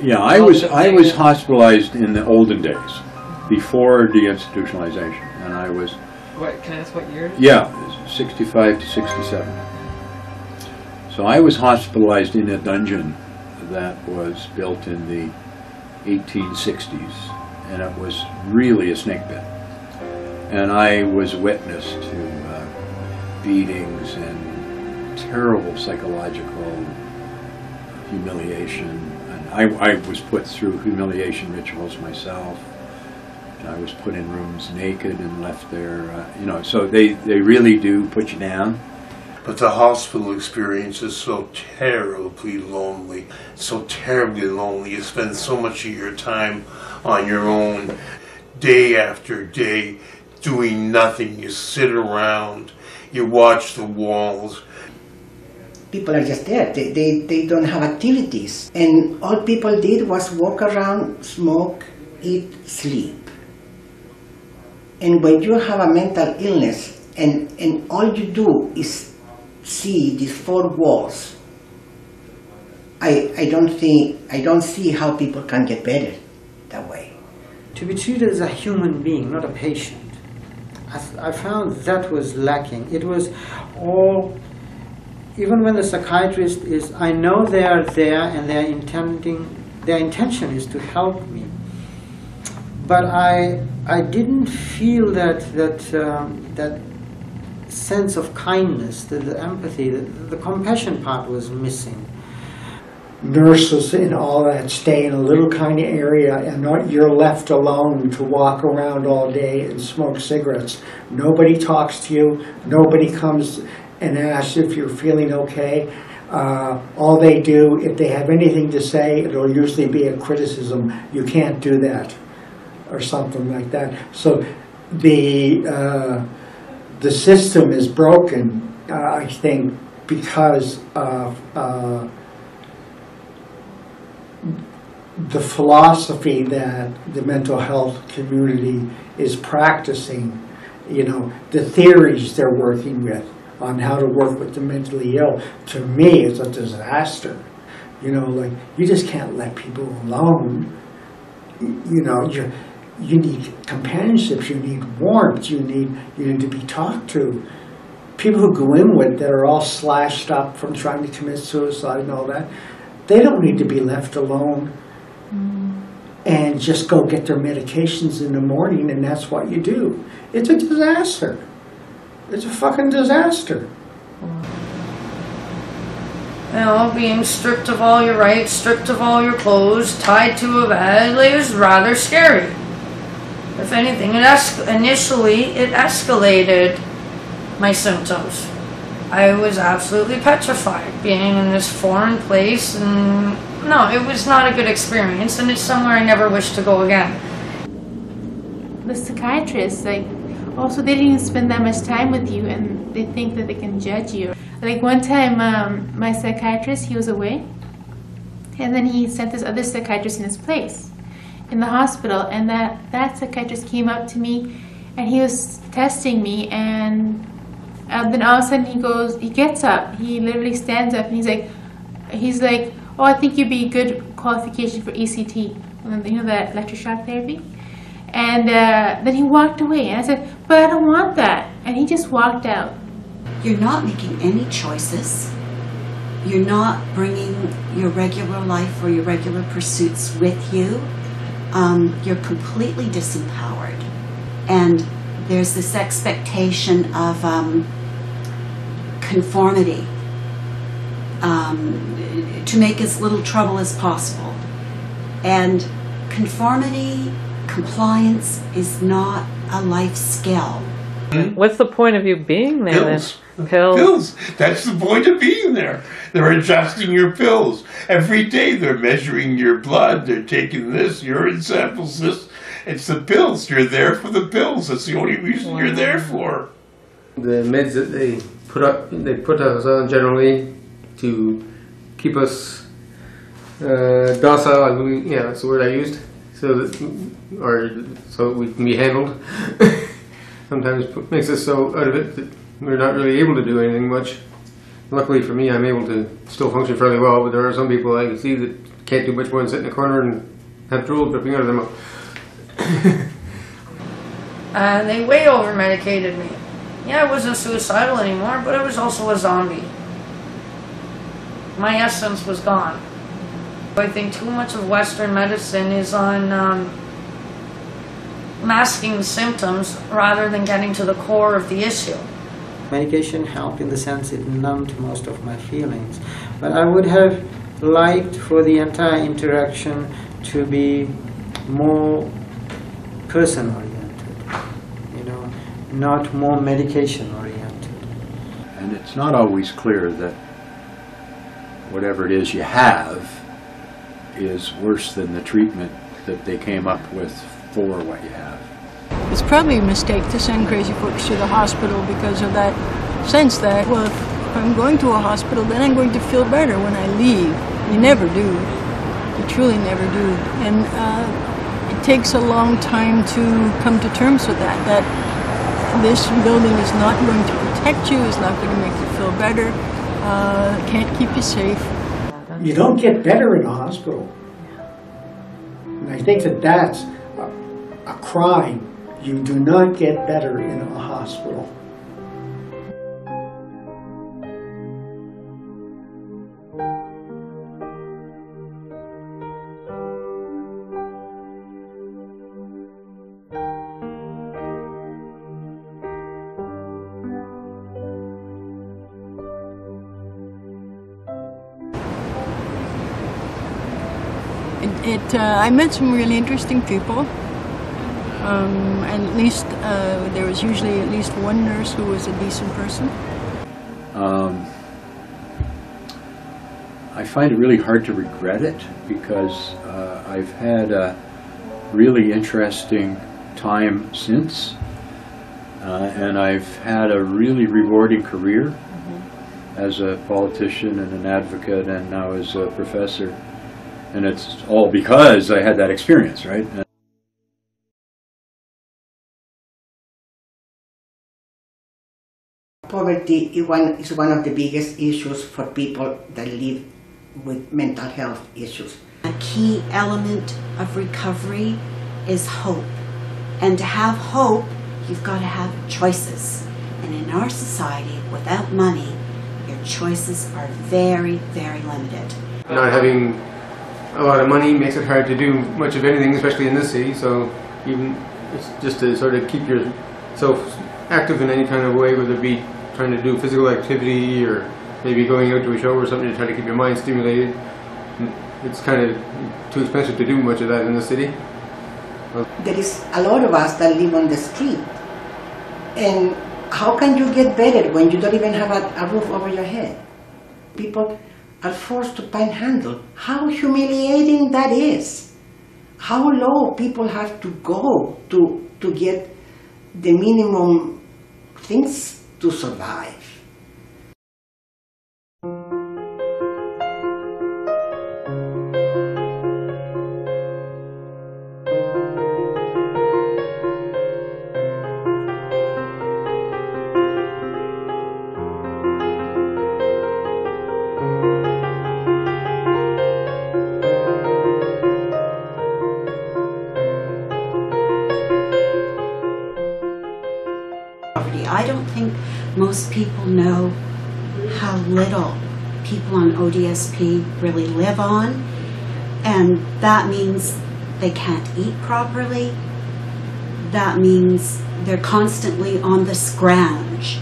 Yeah, I was hospitalized in the olden days, before deinstitutionalization, and I was. What, can I ask what year? Yeah, 65 to 67. So I was hospitalized in a dungeon that was built in the 1860s, and it was really a snake pit. And I was witness to beatings and terrible psychological humiliation. And I was put through humiliation rituals myself. And I was put in rooms naked and left there, you know, so they really do put you down. But the hospital experience is so terribly lonely, so terribly lonely. You spend so much of your time on your own, day after day, doing nothing. You sit around, you watch the walls. People are just there. They don't have activities. And all people did was walk around, smoke, eat, sleep. And when you have a mental illness and all you do is see these four walls, I don't see how people can get better that way. To be treated as a human being, not a patient. I found that was lacking. It was all, even when the psychiatrist is, I know they are there and their intention is to help me. But I didn't feel that sense of kindness, the empathy, the compassion part was missing. Nurses and all that stay in a little kind of area, and you're left alone to walk around all day and smoke cigarettes. Nobody talks to you. Nobody comes and asks if you're feeling okay. All they do, if they have anything to say, it'll usually be a criticism. You can't do that, or something like that. So the system is broken, I think, because of the philosophy that the mental health community is practicing. You know, the theories they're working with on how to work with the mentally ill, to me, is a disaster. You know, like, you just can't let people alone. You know, you need companionship, you need warmth, you need to be talked to. People who go in with that are all slashed up from trying to commit suicide and all that, they don't need to be left alone and just go get their medications in the morning and that's what you do. It's a disaster. It's a fucking disaster. You know, being stripped of all your rights, stripped of all your clothes, tied to a bed, it was rather scary. If anything, initially it escalated my symptoms. I was absolutely petrified being in this foreign place, and no, it was not a good experience, and it's somewhere I never wish to go again. The psychiatrists, like, also they didn't even spend that much time with you, and they think that they can judge you. Like one time, my psychiatrist, he was away, and then he sent this other psychiatrist in his place in the hospital, and that psychiatrist came up to me and he was testing me, and then all of a sudden he gets up, he literally stands up, and he's like, oh, I think you'd be a good qualification for ECT, you know, that electroshock therapy. And then he walked away, and I said, but I don't want that, and he just walked out. You're not making any choices. You're not bringing your regular life or your regular pursuits with you. You're completely disempowered. And there's this expectation of conformity, to make as little trouble as possible. And conformity, compliance is not a life skill. What's the point of you being there? Pills. Then? Pills. That's the point of being there. They're adjusting your pills. Every day they're measuring your blood. They're taking this, urine samples, this. It's the pills. You're there for the pills. That's the only reason you're there for. The meds that they put us on generally to keep us docile. I believe, yeah, that's the word I used. So that we can be handled. Sometimes makes us so out of it that we're not really able to do anything much. Luckily for me, I'm able to still function fairly well, but there are some people I can see that can't do much more than sit in a corner and have drool dripping out of their mouth. And they way over medicated me. Yeah, I wasn't suicidal anymore, but I was also a zombie. My essence was gone. I think too much of Western medicine is on masking symptoms rather than getting to the core of the issue. Medication helped in the sense it numbed most of my feelings, but I would have liked for the entire interaction to be more person-oriented, you know, not more medication-oriented. And it's not always clear that whatever it is you have is worse than the treatment that they came up with for what you have. It's probably a mistake to send crazy folks to the hospital because of that sense that, well, if I'm going to a hospital, then I'm going to feel better when I leave. You never do. You truly never do. And it takes a long time to come to terms with that, that this building is not going to protect you, it's not going to make you feel better, can't keep you safe. You don't get better in a hospital. And I think that that's a crime. You do not get better in a hospital. I met some really interesting people, and at least there was usually at least one nurse who was a decent person. I find it really hard to regret it because I've had a really interesting time since, and I've had a really rewarding career as a politician and an advocate and now as a professor. And it's all because I had that experience, right? Poverty is one of the biggest issues for people that live with mental health issues. A key element of recovery is hope. And to have hope, you've got to have choices. And in our society, without money, your choices are very, very limited. Not having a lot of money makes it hard to do much of anything, especially in this city, so even it's just to sort of keep yourself active in any kind of way, whether it be trying to do physical activity or maybe going out to a show or something to try to keep your mind stimulated. It's kind of too expensive to do much of that in the city. There is a lot of us that live on the street, and how can you get better when you don't even have a roof over your head? People are forced to panhandle. How humiliating that is. How low people have to go to get the minimum things to survive. I don't think most people know how little people on ODSP really live on, and that means they can't eat properly. That means they're constantly on the scrounge,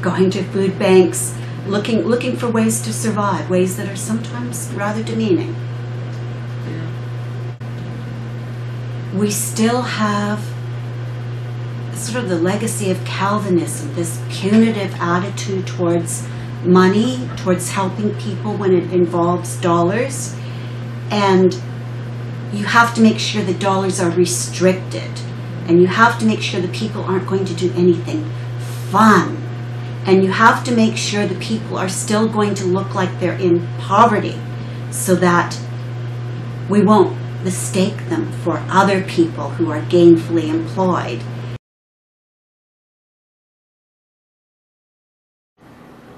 going to food banks, looking for ways to survive, ways that are sometimes rather demeaning. We still have sort of the legacy of Calvinism, this punitive attitude towards money, towards helping people when it involves dollars. And you have to make sure the dollars are restricted. And you have to make sure the people aren't going to do anything fun. And you have to make sure the people are still going to look like they're in poverty so that we won't mistake them for other people who are gainfully employed.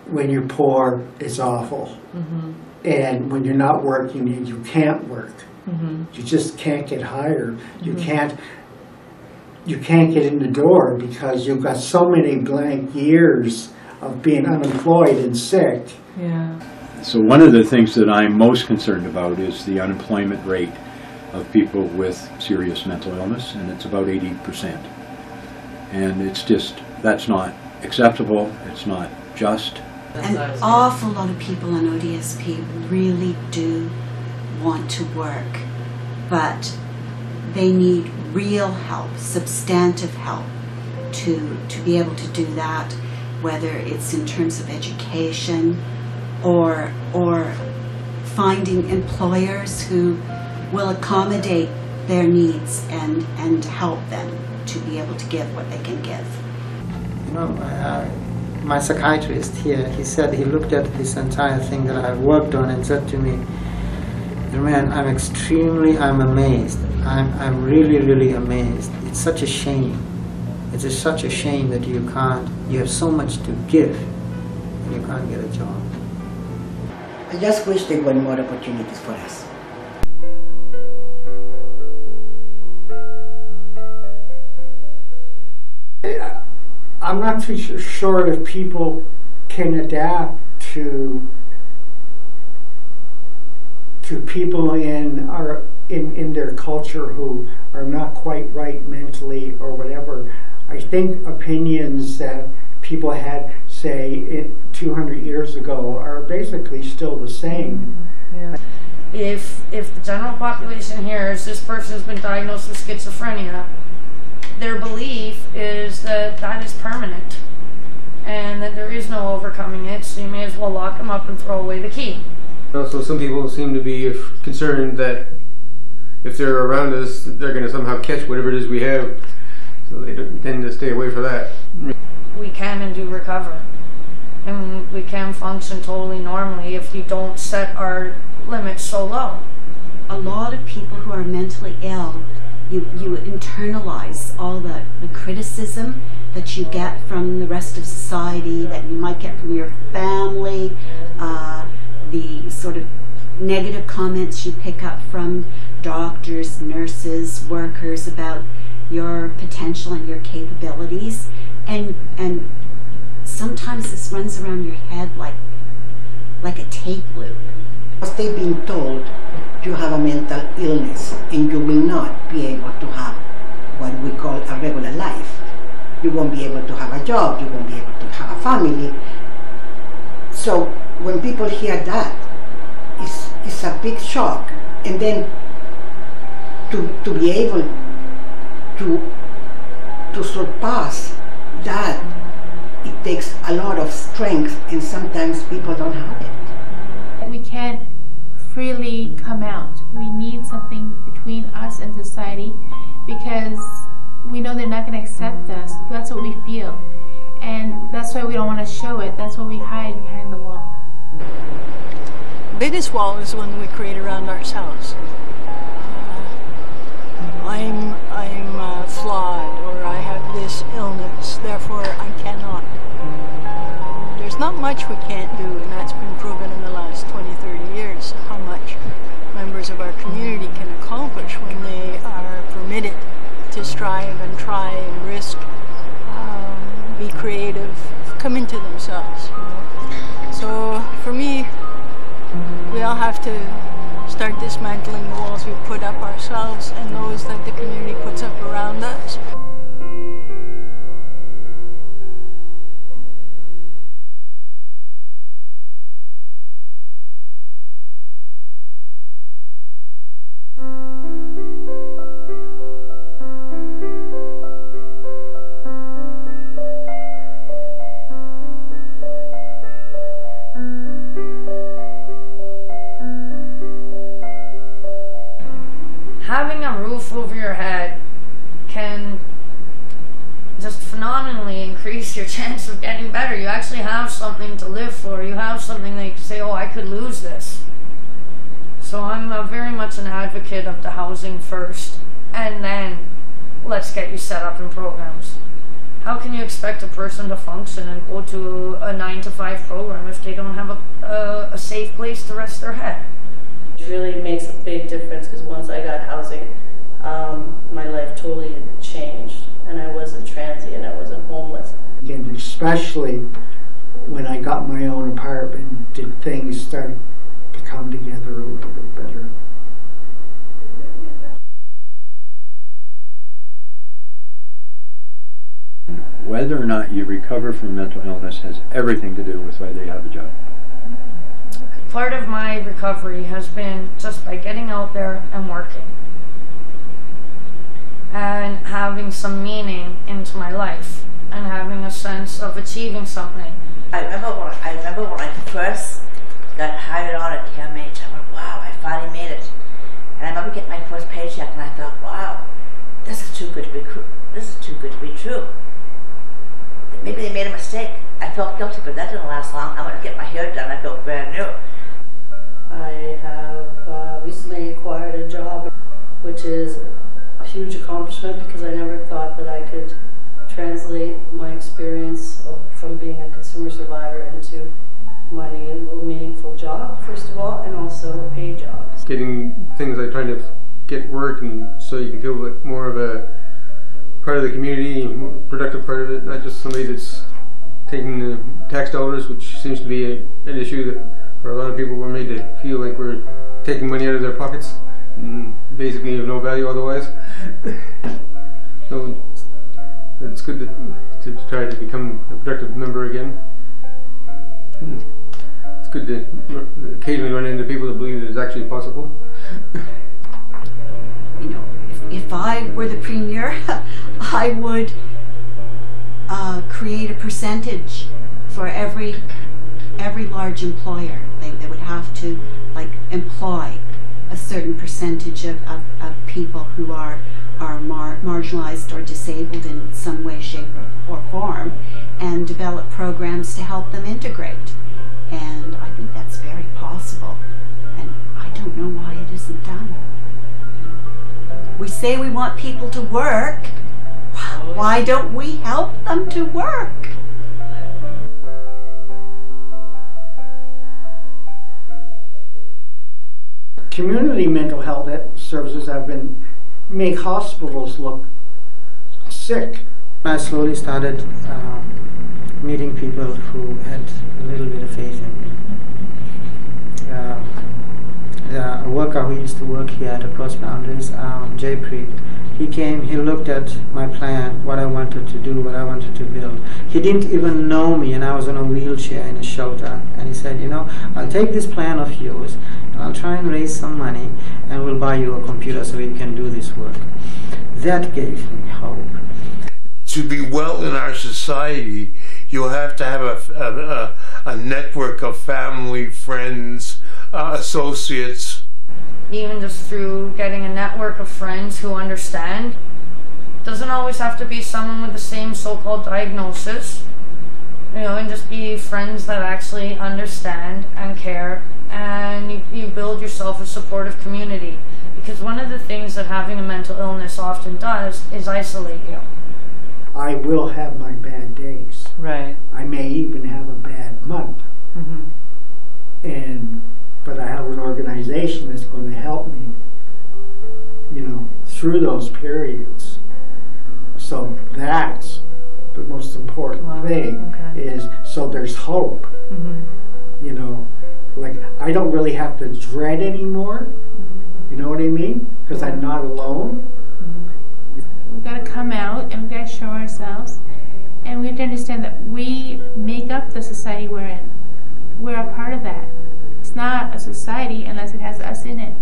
When you're poor, it's awful. And when you're not working, you can't work. You just can't get hired. You can't get in the door because you've got so many blank years of being unemployed and sick. So one of the things that I'm most concerned about is the unemployment rate of people with serious mental illness, and it's about 80%. And it's just, that's not acceptable, it's not just. An awful lot of people on ODSP really do want to work, but they need real help, substantive help to be able to do that, whether it's in terms of education or finding employers who will accommodate their needs and help them to be able to give what they can give. You know, my psychiatrist here, he said he looked at this entire thing that I've worked on and said to me, man, I'm amazed. I'm really, really amazed. It's such a shame. It's just such a shame that you have so much to give and you can't get a job. I just wish there were more opportunities for us. I'm not too sure if people can adapt to people in their culture who are not quite right mentally or whatever. I think opinions that people had, say, 200 years ago are basically still the same. If the general population hears this person has been diagnosed with schizophrenia, their belief is that that is permanent and that there is no overcoming it, so you may as well lock them up and throw away the key. Also, some people seem to be concerned that if they're around us, they're going to somehow catch whatever it is we have, so they tend to stay away from that. We can and do recover, and we can function totally normally if you don't set our limits so low. A lot of people who are mentally ill, you internalize all the criticism that you get from the rest of society, that you might get from your family, the sort of negative comments you pick up from doctors, nurses, workers about your potential and your capabilities, and sometimes this runs around your head like a tape loop. Because they've been told you have a mental illness and you will not be able to have what we call a regular life. You won't be able to have a job, you won't be able to have a family. So when people hear that, it's a big shock. And then to be able to surpass that, it takes a lot of strength, and sometimes people don't have it. We can't freely come out. We need something between us and society because we know they're not going to accept us. That's what we feel. And that's why we don't want to show it. That's why we hide behind the wall. The biggest wall is the one we create around ourselves. I'm flawed, or I have this illness, therefore I cannot. There's not much we can't do, and that's been proven in the last 20-30 years, how much members of our community can accomplish when they are permitted to strive and try and risk, be creative, come into themselves. So for me, we all have to start dismantling the walls we put up ourselves and those that the community puts up around us. Having a roof over your head can increase your chance of getting better. You actually have something to live for. You have something that you can say, oh, I could lose this. So I'm very much an advocate of the housing first, and then let's get you set up in programs. How can you expect a person to function and go to a 9-to-5 program if they don't have a safe place to rest their head? It really makes a big difference, because once I got housing, my life totally changed, and I wasn't transient, I wasn't homeless. And especially when I got my own apartment, did things start to come together a little bit better. Whether or not you recover from mental illness has everything to do with whether you have a job. Part of my recovery has been just by getting out there and working and having some meaning into my life and having a sense of achieving something. I remember when I first got hired on at CAMH, I went, wow, I finally made it. And I remember getting my first paycheck and I thought, wow, this is too good to be true. Maybe they made a mistake. I felt guilty, but that didn't last long. I went to get my hair done. I felt brand new. I have recently acquired a job, which is a huge accomplishment, because I never thought that I could translate my experience from being a consumer survivor into money and a meaningful job, first of all, and also a paid job. Getting things like trying to get work, and so you can feel like more of a part of the community, more productive part of it, not just somebody that's taking the tax dollars, which seems to be an issue that for a lot of people we're made to feel like we're taking money out of their pockets and basically of no value otherwise. So it's good to try to become a productive member again. It's good to occasionally run into people that believe it is actually possible. You know, if I were the premier, I would create a percentage for every large employer. They would have to employ a certain percentage of people who are marginalized or disabled in some way, shape, or form, and develop programs to help them integrate. And I think that's very possible, and I don't know why it isn't done. We say we want people to work. Why don't we help them to work? Community mental health services have make hospitals look sick. I slowly started meeting people who had a little bit of faith in me. A worker who used to work here at Across Boundaries, Jaypreet, he came, he looked at my plan, what I wanted to do, what I wanted to build. He didn't even know me, and I was on a wheelchair in a shelter. And he said, you know, I'll take this plan of yours, and I'll try and raise some money, and we'll buy you a computer so you can do this work. That gave me hope. To be well in our society, you'll have to have a network of family, friends, associates. Even just through getting a network of friends who understand. Doesn't always have to be someone with the same so-called diagnosis. You know, and just be friends that actually understand and care, and you build yourself a supportive community. Because one of the things that having a mental illness often does is isolate you. I will have my bad days. Right. I may even have a bad month. But I have an organization that's going to help me, you know, through those periods. So that's the most important thing, is so there's hope. You know, like I don't really have to dread anymore. You know what I mean? Because I'm not alone. We've got to come out and we've got to show ourselves, and we have to understand that we make up the society we're in. We're a part of that. It's not a society unless it has us in it.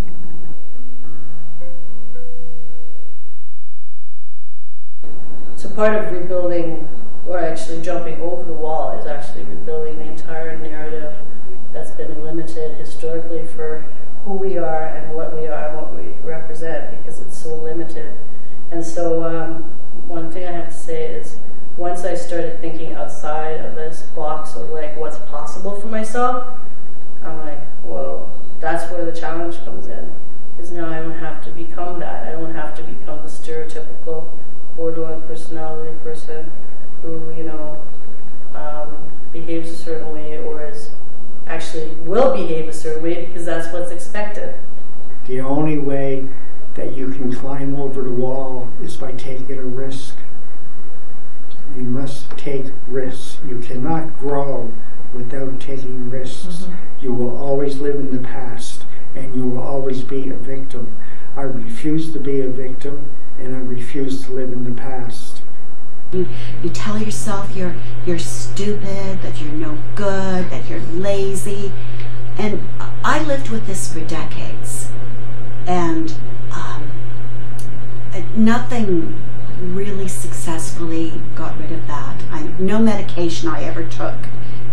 So part of rebuilding, or actually jumping over the wall, is actually rebuilding the entire narrative that's been limited historically for who we are and what we are and what we represent, because it's so limited. And so one thing I have to say is once I started thinking outside of this box of like what's possible for myself, I'm like, well, that's where the challenge comes in. Because now I don't have to become that. I don't have to become the stereotypical borderline personality person who, you know, behaves a certain way or is actually will behave a certain way because that's what's expected. The only way that you can climb over the wall is by taking a risk. You must take risks. You cannot grow without taking risks. You will always live in the past and you will always be a victim. I refuse to be a victim and I refuse to live in the past. You tell yourself you're stupid, that you're no good, that you're lazy. And I lived with this for decades. And nothing really successfully got rid of that. No medication I ever took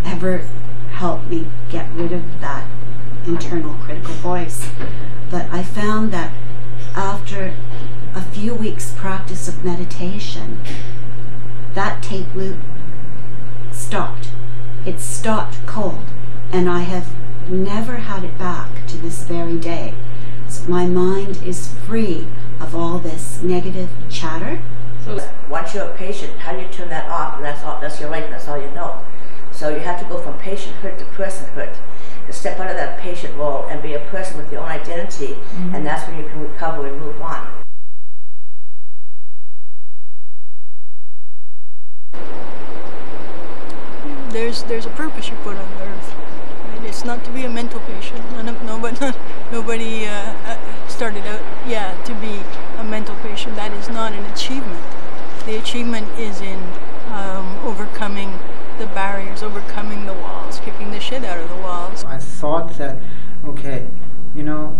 ever helped me get rid of that internal critical voice. But I found that after a few weeks practice of meditation, that tape loop stopped. It stopped cold, and I have never had it back to this very day. So my mind is free of all this negative chatter. So once you're a patient, how do you turn that off? And that's your life, and that's all you know. So you have to go from patienthood to personhood, to step out of that patient role and be a person with your own identity, and that's when you can recover and move on. There's a purpose you put on earth. Right? It's not to be a mental patient. Nobody started out, to be a mental patient. That is not an achievement. The achievement is in overcoming the barriers, overcoming the walls, kicking the shit out of the walls. I thought that, okay, you know,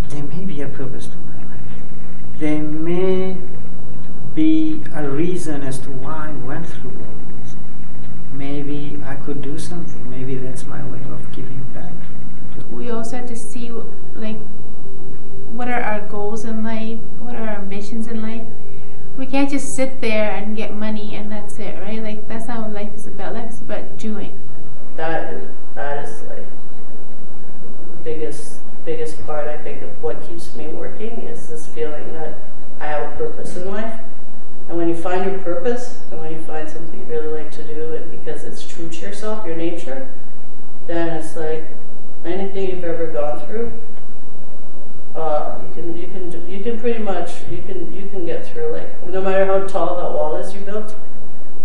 there may be a purpose to my life. There may be a reason as to why I went through all this. Maybe I could do something. Maybe that's my way of giving back. We also have to see, like, what are our goals in life? What are our ambitions in life? We can't just sit there and get money and that's it, right? Like, that's not what life is about. Life is about doing. That is like the biggest part, I think, of what keeps me working is this feeling that I have a purpose in life. And when you find your purpose, and when you find something you really like to do, and because it's true to yourself, your nature, then it's like anything you've ever gone through, you can pretty much you can get through. Like, no matter how tall that wall is you built,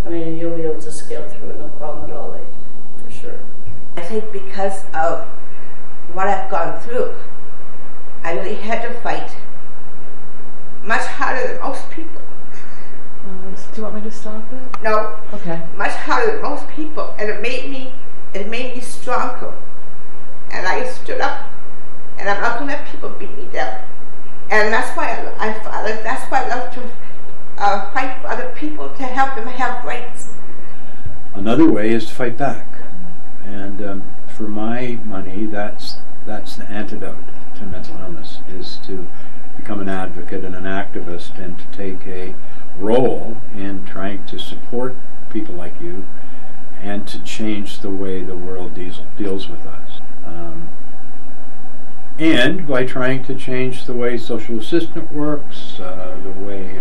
I mean, you'll be able to scale through it, no problem at all, like, for sure. I think because of what I've gone through, I really had to fight much harder than most people. Do you want me to stop it? No. Okay. Much harder than most people, and it made me stronger. And I stood up, and I'm not going to let people beat me down. And that's why I love to fight for other people, to help them have rights. Another way is to fight back, and for my money, that's the antidote to mental illness, is to become an advocate and an activist, and to take a role in trying to support people like you and to change the way the world deals with us. And by trying to change the way social assistance works, the way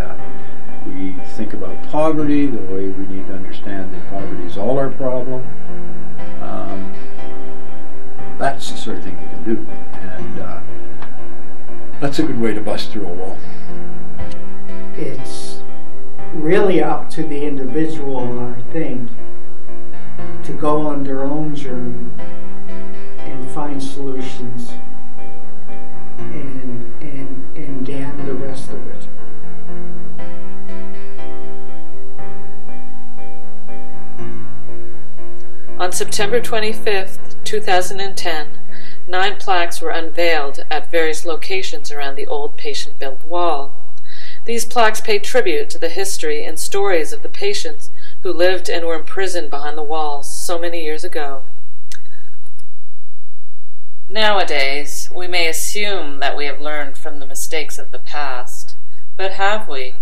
we think about poverty, the way we need to understand that poverty is all our problem. That's the sort of thing you can do. And that's a good way to bust through a wall. It's really up to the individual, I think, to go on their own journey and find solutions and damn the rest of it. On September 25th, 2010, 9 plaques were unveiled at various locations around the old patient-built wall. These plaques pay tribute to the history and stories of the patients who lived and were imprisoned behind the walls so many years ago. Nowadays, we may assume that we have learned from the mistakes of the past, but have we?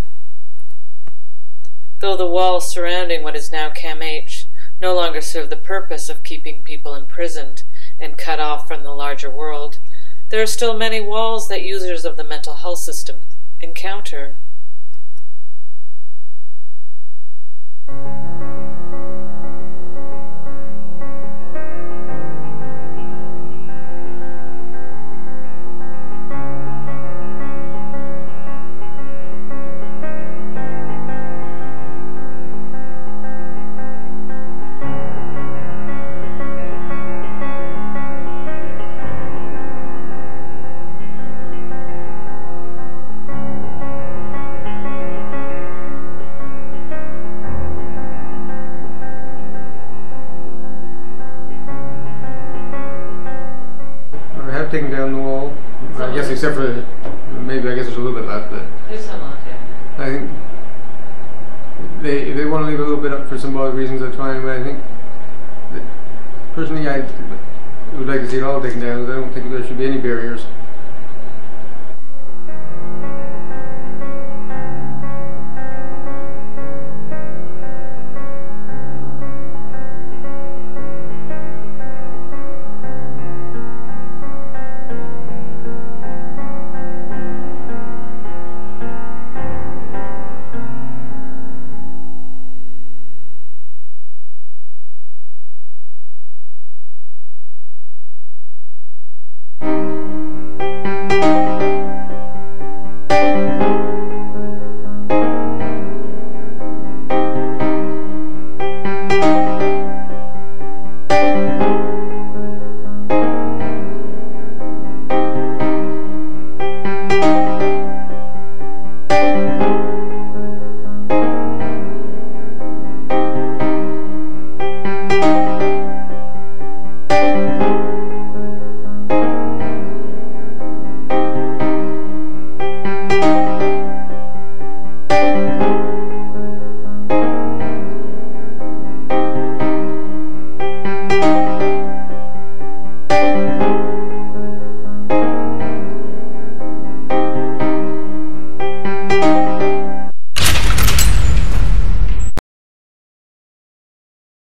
though the walls surrounding what is now CAMH no longer serve the purpose of keeping people imprisoned and cut off from the larger world, there are still many walls that users of the mental health system encounter. Taken down the wall, I guess, except for maybe I guess there's a little bit left, but There's some left, yeah. I think if they want to leave a little bit up for symbolic reasons, that's fine. But I think that personally, I would like to see it all taken down. I don't think there should be any barriers.